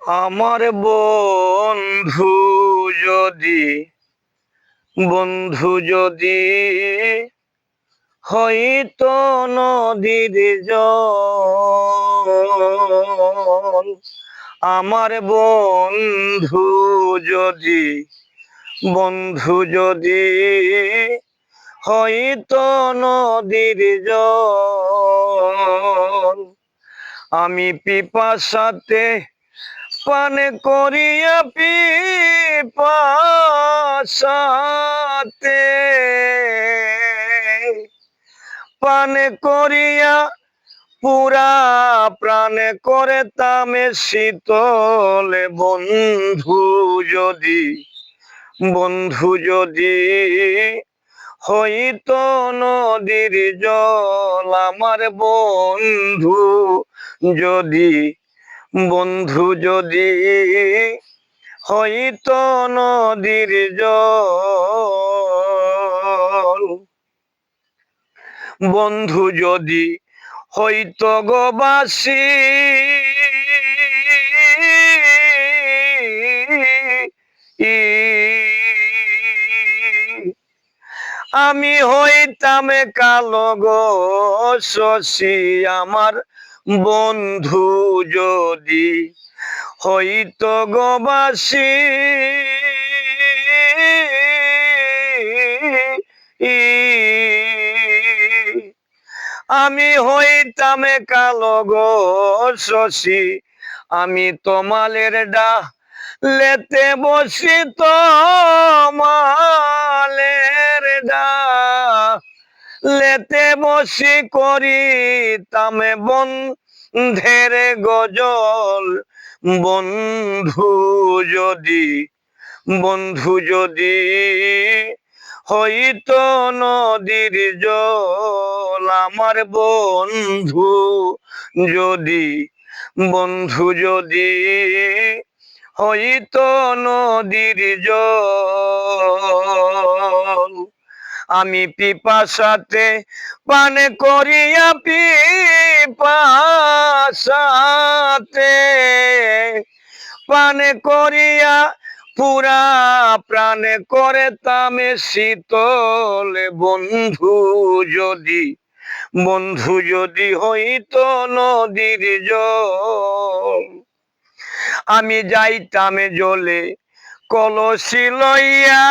আমার যদি বন্ধু যদি হইতো নদীর জল, আমার বন্ধু যদি হইতো নদীর জল, আমি পিপাসাতে পান করিয়া পিপাসাতে পান করিয়া পুরা প্রাণ করে তামে শীতলে বন্ধু যদি হইতো নদীর জল, আমার বন্ধু যদি হইতো নদীর জল, বন্ধু যদি হইতো গো বাসি, আমি হইতাম কালো গো শশী, আমার বন্ধু যদি হইতো গো বাসি, আমি হইতাম কালো গো শশী, আমি তোমালের লেতে বসি, তোমালের লেতে বসি করিতাম বন্ধের গজল, বন্ধু যদি হইতো নদীর জল, আমার বন্ধু যদি হইতো নদীর জল, আমি পিপাসাতে পান করিয়া পিপাসাতে পান করিয়া পুরা প্রাণ করে তামে শীতলে বন্ধু যদি হইতো নদীর জল, আমি যাইতাম জলে কলসি লইয়া,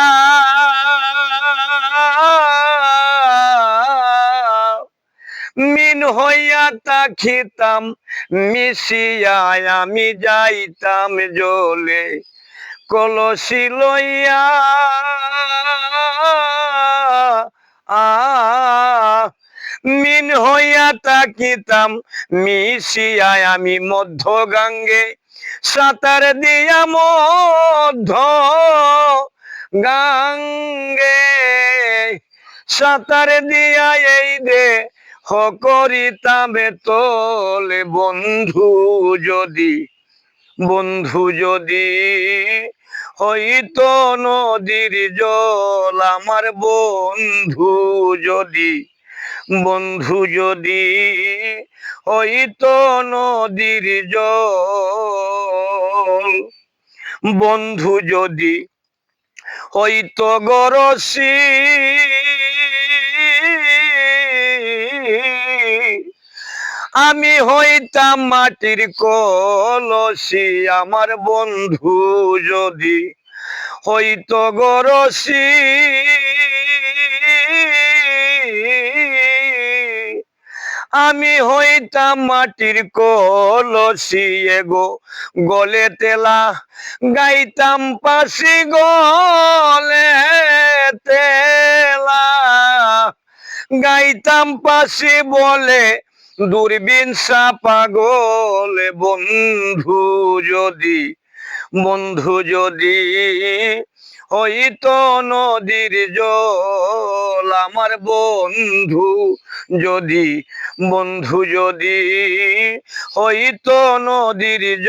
মিন হইয়া তাকিতাম মিশিয়া, আমি যাইতাম জলে কলসি লইয়া, মিন হইয়া তাকিতাম মিশিয়া, আমি মধ্য গাঙ্গে সাঁতার দিয়া, মধ্য গাঙ্গে সাঁতার দিয়া এই দে করিতামে তোলে, বন্ধু যদি হইতো নদীর জল, আমার বন্ধু যদি হইতো নদীর জল, বন্ধু যদি হইতো গরসি, আমি হইতাম মাটির কলসি, আমার বন্ধু যদি হইতো গরসি, আমি হইতাম মাটির কলসি, এগো গলে তেলা গাইতাম পাশি, গলে তেলা গাইতাম পাশি বলে দূরবীন পাগল, বন্ধু যদি হইতো নদীর জল, আমার বন্ধু যদি হইতো নদীর জল।